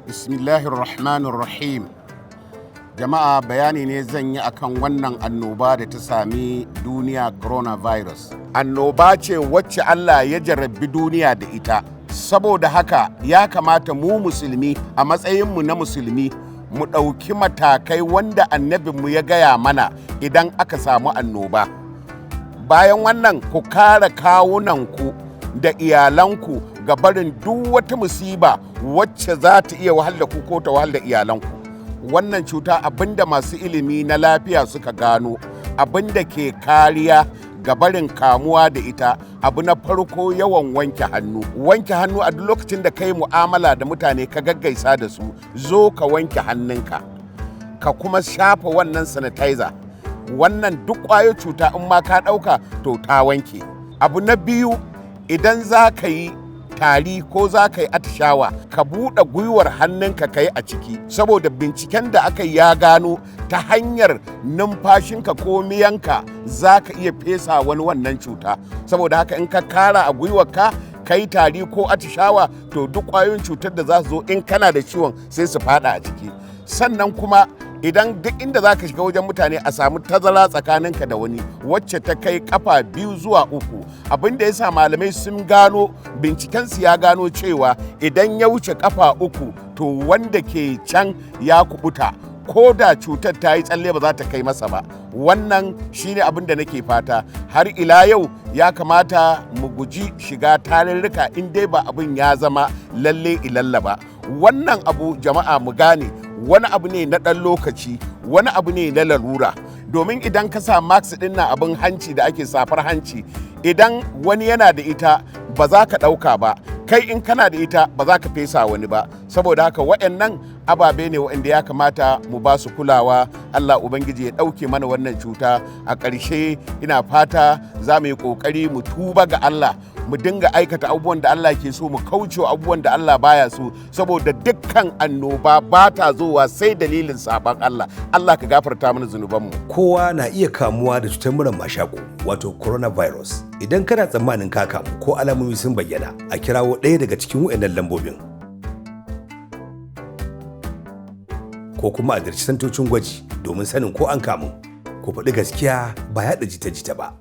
Bismillahirrahmanirrahim. Jama'a bayani ne zan yi akan wannan annoba da ta sami duniya, coronavirus. Annoba ce wacce Allah ya jarrabi duniya da ita. Saboda haka ya kamata mu musulmi a matsayinmu na musulmi mu ɗauki matakai wanda annabinmu ya gaya mana idan aka samu annoba. Bayan wannan ku kare kawunanku da iyalanku ga barin duk wata musiba wacce za ta iya wahal da ku ko ta wahal da iyalanku. Wannan cuta abinda masu ilimi na lafiya suka gano, abinda ke kariya ga barin kamuwa da ita, abu na farko yawan wanke hannu. Wanke hannu a duk lokacin da kai mu'amala da mutane ka gaggaisa da su, zo ka wanke hannunka ka kuma shafa wannan sanitizer. Wannan duk ƙwayar cuta in ma ka ɗauka to ta wanke. Abu na biyu, idan za ka yi tari ko za ka yi atishawa, ka buɗe gwiwar hannunka ka yi a ciki, saboda binciken da aka ya gano ta hanyar numfashinka ko miyanka za ka iya fesa wani wannan cuta. Saboda haka in ka kara a gwiwarka ka yi tari ko atishawa, to duk ƙwayoyin cutar da za su zo in kana da ciwon sai su fada a ciki. Sannan kuma idan duk inda za ka shiga wajen mutane a samu tazara tsakaninka da wani wacce ta kai kafa 2 zuwa 3. Abin da ya sa malamai sun gano, bincikensu ya gano cewa idan ya wuce kafa 3 to wanda ke can ya kubuta, ko da cutar ta yi tsalle ba za ta kai masa ba. Wannan shine abin da nake fata. Har ila yau ya kamata mu guji shiga tarurruka in dai ba abin ya zama lalle ilalla ba. Wannan abu jama'a mu gane, wani abu ne na ɗan lokaci, wani abu ne na larura. Domin idan ka sa mask ɗin na abin hanci da ake safar hanci, idan wani yana da ita ba za ka ɗauka ba, kai in kana da ita ba za ka fesa wani ba. Saboda haka waɗannan ababe ne waɗanda ya kamata mu ba su kulawa. Allah Ubangiji ya ɗauke mana wannan cuta. A ƙarshe ina fata za mu yi ƙoƙari mu tuba ga Allah, mu dinga aikata abubuwan da Allah ke so, mu kauce abubuwan da Allah baya so, saboda dukkan annoba ba ta zowa sai dalilin sabon Allah. Allah ka gafarta mana zunubanmu. Kowa na iya kamuwa da cutar murar mashako, wato coronavirus. Idan kana tsammanin ka kamu ko alamomi sun bayyana, a kirawo ɗaya daga cikin waɗannan lambobin. Ko kuma a ziyarci santocin gwaji domin sanin ko an kamu. Ku faɗi gaskiya ba yaɗa jita-jita ba.